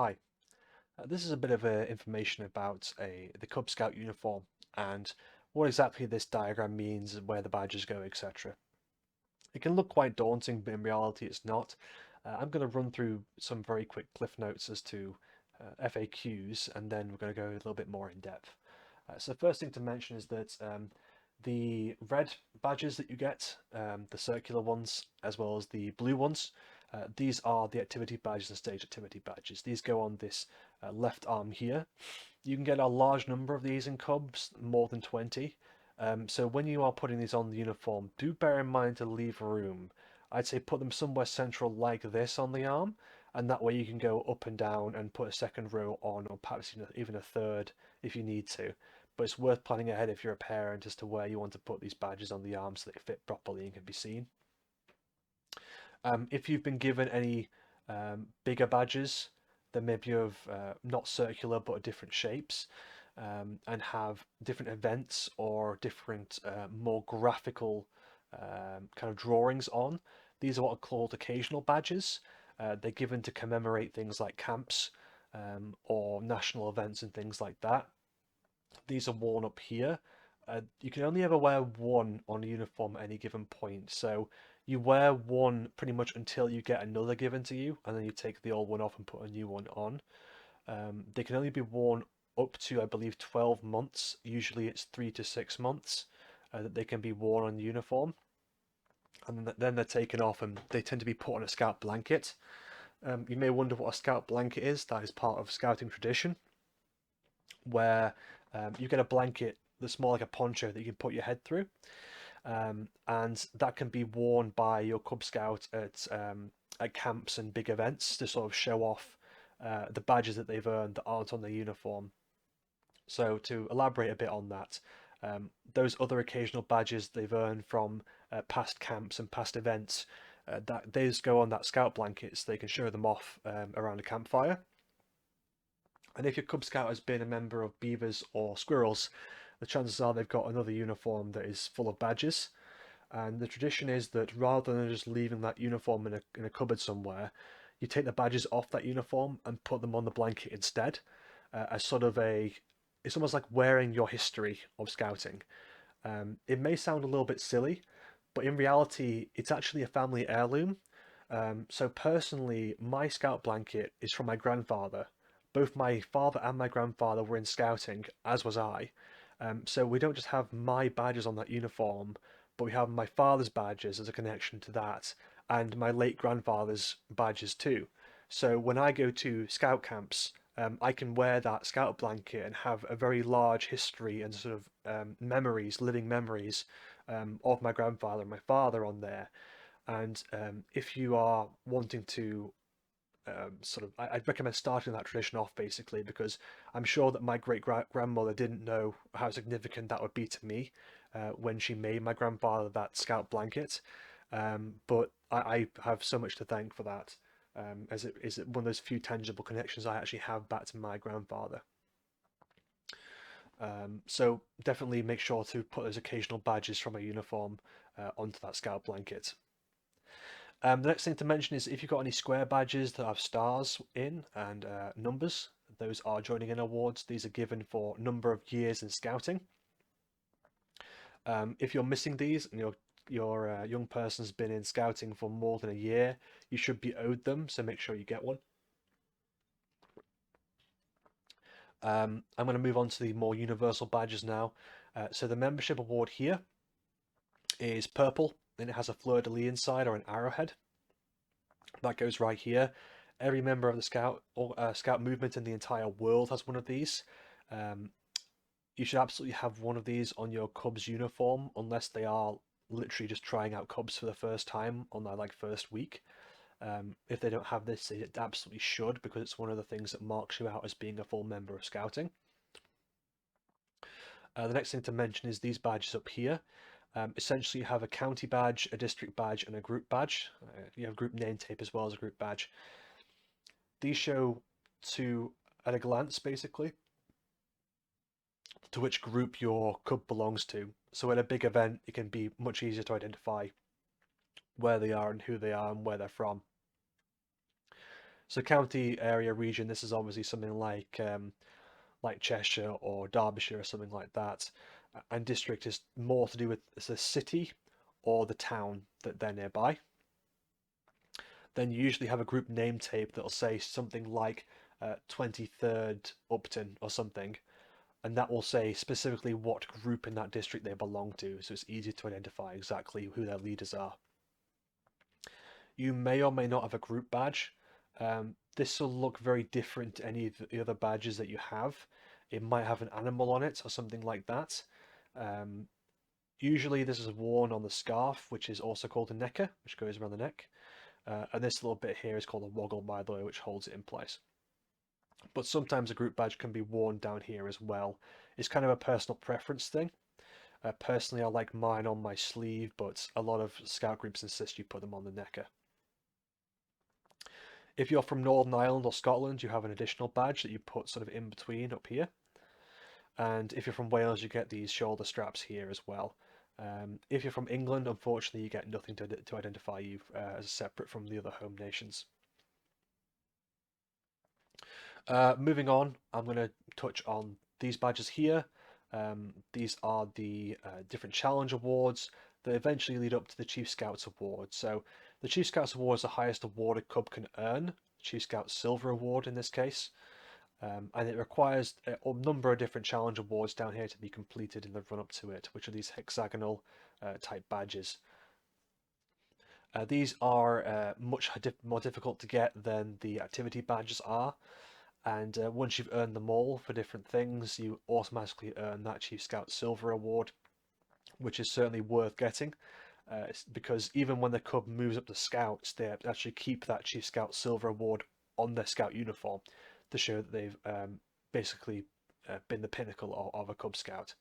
Hi, this is a bit of information about the Cub Scout uniform and what exactly this diagram means and where the badges go, etc. It can look quite daunting, but in reality it's not. I'm going to run through some very quick cliff notes as to FAQs, and then we're going to go a little bit more in depth. So first thing to mention is that the red badges that you get, the circular ones, as well as the blue ones, these are the activity badges and stage activity badges. These go on this left arm here. You can get a large number of these in Cubs, more than 20. So when you are putting these on the uniform, do bear in mind to leave room. I'd say put them somewhere central like this on the arm, and that way you can go up and down and put a second row on, or perhaps even a third if you need to. But it's worth planning ahead if you're a parent as to where you want to put these badges on the arm so they fit properly and can be seen. If you've been given any bigger badges, then maybe of not circular but different shapes, and have different events or different more graphical kind of drawings on. These are what are called occasional badges. They're given to commemorate things like camps or national events and things like that. These are worn up here. You can only ever wear one on a uniform at any given point. So you wear one pretty much until you get another given to you, and then you take the old one off and put a new one on. They can only be worn up to, I believe, 12 months. Usually it's 3 to 6 months that they can be worn on the uniform. And then they're taken off and they tend to be put on a scout blanket. You may wonder what a scout blanket is. That is part of scouting tradition, where you get a blanket that's more like a poncho that you can put your head through. And that can be worn by your Cub Scout at camps and big events to sort of show off the badges that they've earned that aren't on their uniform. So to elaborate a bit on that, those other occasional badges they've earned from past camps and past events, that those go on that scout blanket so they can show them off around a campfire. And if your Cub Scout has been a member of beavers or squirrels, the chances are they've got another uniform that is full of badges. And the tradition is that rather than just leaving that uniform in a cupboard somewhere, you take the badges off that uniform and put them on the blanket instead, as sort of it's almost like wearing your history of scouting. It may sound a little bit silly, but in reality, it's actually a family heirloom. So personally, my scout blanket is from my grandfather. Both my father and my grandfather were in scouting, as was I. So we don't just have my badges on that uniform, but we have my father's badges as a connection to that, and my late grandfather's badges too. So when I go to scout camps, I can wear that scout blanket and have a very large history and sort of memories, living memories of my grandfather and my father on there. And if you are wanting to I'd recommend starting that tradition off basically because I'm sure that my great grandmother didn't know how significant that would be to me when she made my grandfather that scout blanket. But I have so much to thank for that, as it is one of those few tangible connections I actually have back to my grandfather. So definitely make sure to put those occasional badges from a uniform onto that scout blanket. The next thing to mention is if you've got any square badges that have stars in and numbers, those are joining in awards. These are given for number of years in scouting. If you're missing these and your young person's been in scouting for more than a year, you should be owed them, so make sure you get one. I'm going to move on to the more universal badges now. So the membership award here is purple, and it has a fleur-de-lis inside or an arrowhead. That goes right here. Every member of the scout movement in the entire world has one of these. Um, you should absolutely have one of these on your Cubs uniform, unless they are literally just trying out Cubs for the first time on their first week. If they don't have this, they absolutely should, because it's one of the things that marks you out as being a full member of scouting. The next thing to mention is these badges up here. Essentially, you have a county badge, a district badge, and a group badge. You have group name tape as well as a group badge. These show at a glance, basically, to which group your cub belongs to. So at a big event, it can be much easier to identify where they are and who they are and where they're from. So county, area, region. This is obviously something like Cheshire or Derbyshire or something like that. And district is more to do with the city or the town that they're nearby. Then you usually have a group name tape that'll say something like 23rd Upton or something, and that will say specifically what group in that district they belong to, so it's easy to identify exactly who their leaders are. You may or may not have a group badge. This will look very different to any of the other badges that you have. It might have an animal on it or something like that. Um, Usually this is worn on the scarf, which is also called a necker, which goes around the neck. And this little bit here is called a woggle, by the way, which holds it in place. But sometimes a group badge can be worn down here as well. It's kind of a personal preference thing. Personally, I like mine on my sleeve, but a lot of scout groups insist you put them on the necker. If you're from Northern Ireland or Scotland, you have an additional badge that you put sort of in between up here. And if you're from Wales, you get these shoulder straps here as well. If you're from England, unfortunately, you get nothing to identify you as separate from the other home nations. Moving on, I'm going to touch on these badges here. These are the different challenge awards that eventually lead up to the Chief Scouts Award. So the Chief Scouts Award is the highest award a Cub can earn, Chief Scout Silver Award in this case. And it requires a number of different challenge awards down here to be completed in the run up to it, which are these hexagonal type badges. These are much more difficult to get than the activity badges are, and once you've earned them all for different things, you automatically earn that Chief Scout Silver Award, which is certainly worth getting, because even when the Cub moves up to Scouts, they actually keep that Chief Scout Silver Award on their Scout uniform to show that they've basically been the pinnacle of a Cub Scout.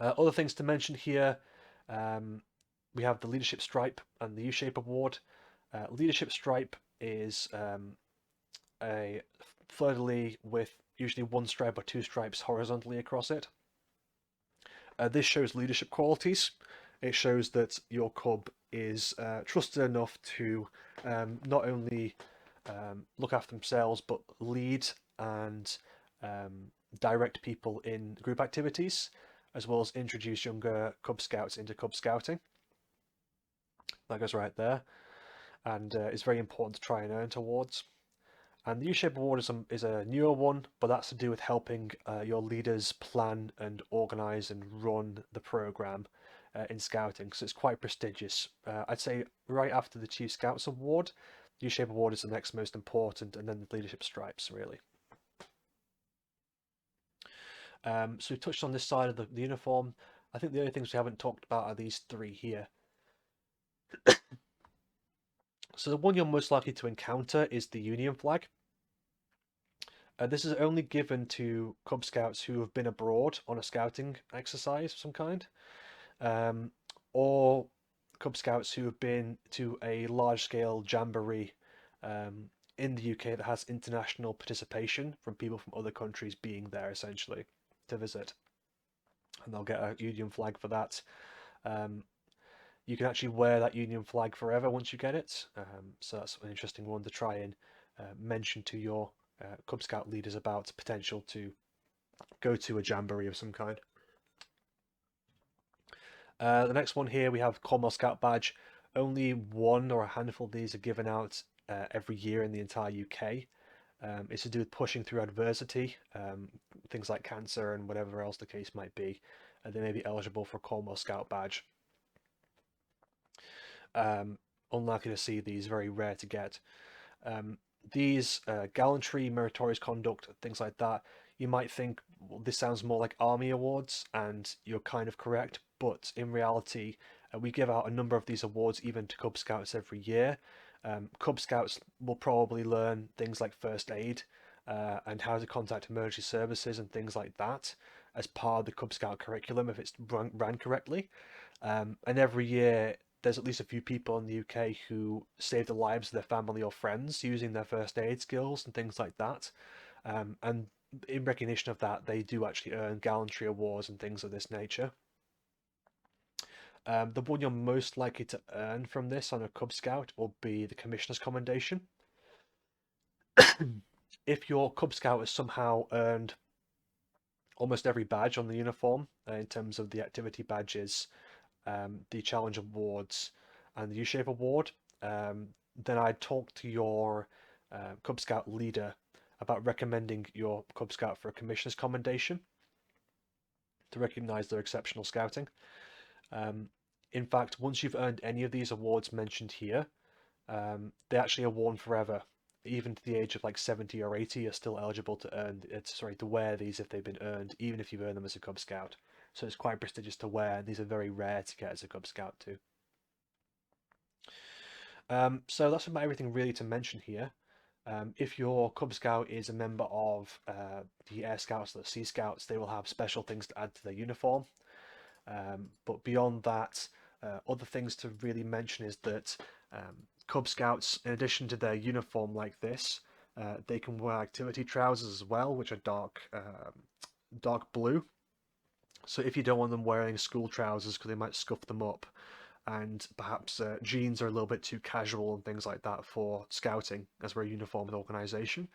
Other things to mention here, we have the Leadership Stripe and the U-Shape Award. Leadership Stripe is a fleur-de-lis with usually one stripe or two stripes horizontally across it. This shows leadership qualities. It shows that your Cub is trusted enough to not only look after themselves, but lead and direct people in group activities, as well as introduce younger Cub Scouts into Cub Scouting. That goes right there, and it's very important to try and earn towards. And the U-Shape Award is a newer one, but that's to do with helping your leaders plan and organize and run the program in scouting. So it's quite prestigious. I'd say right after the Chief Scouts Award, the U-Shape Award is the next most important, and then the Leadership Stripes, really. So we've touched on this side of the uniform. I think the only things we haven't talked about are these three here. So the one you're most likely to encounter is the Union flag. This is only given to Cub Scouts who have been abroad on a scouting exercise of some kind, or Cub Scouts who have been to a large-scale jamboree in the UK that has international participation from people from other countries being there essentially to visit, and they'll get a Union flag for that. You can actually wear that Union flag forever once you get it, so that's an interesting one to try and mention to your Cub Scout leaders about potential to go to a jamboree of some kind. The next one here we have Cornwall Scout badge. Only one or a handful of these are given out every year in the entire UK. It's to do with pushing through adversity, things like cancer and whatever else the case might be. They may be eligible for a Cornwall Scout badge. Unlikely to see these, very rare to get. These gallantry, meritorious conduct, things like that, you might think, well, this sounds more like army awards, and you're kind of correct, but in reality, we give out a number of these awards even to Cub Scouts every year. Cub Scouts will probably learn things like first aid and how to contact emergency services and things like that as part of the Cub Scout curriculum if it's ran correctly. And every year there's at least a few people in the UK who save the lives of their family or friends using their first aid skills and things like that. And in recognition of that, they do actually earn gallantry awards and things of this nature. The one you're most likely to earn from this on a Cub Scout will be the Commissioner's Commendation. If your Cub Scout has somehow earned almost every badge on the uniform in terms of the activity badges, the challenge awards, and the U-shape award, then I'd talk to your Cub Scout leader about recommending your Cub Scout for a Commissioner's Commendation to recognize their exceptional scouting. Um, in fact, once you've earned any of these awards mentioned here, they actually are worn forever. Even to the age of like 70 or 80, you're still eligible to to wear these if they've been earned, even if you've earned them as a Cub Scout. So it's quite prestigious to wear, and these are very rare to get as a Cub Scout too. So that's about everything really to mention here. If your Cub Scout is a member of the Air Scouts or the Sea Scouts, they will have special things to add to their uniform. But beyond that, other things to really mention is that Cub Scouts, in addition to their uniform like this, they can wear activity trousers as well, which are dark blue. So if you don't want them wearing school trousers because they might scuff them up, and perhaps jeans are a little bit too casual and things like that for scouting, as we're a uniformed organisation.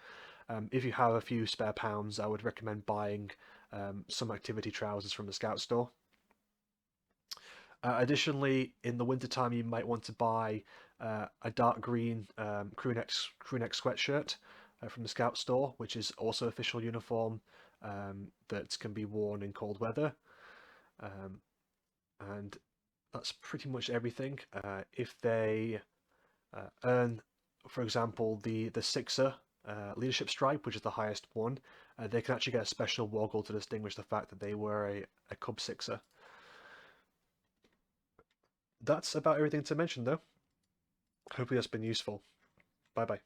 If you have a few spare pounds, I would recommend buying some activity trousers from the Scout store. Additionally, in the wintertime, you might want to buy a dark green crew neck sweatshirt from the Scout store, which is also official uniform that can be worn in cold weather. Um, and that's pretty much everything. If they earn, for example, the Sixer leadership stripe, which is the highest one, they can actually get a special woggle to distinguish the fact that they were a Cub Sixer. That's about everything to mention, though. Hopefully that's been useful. Bye bye.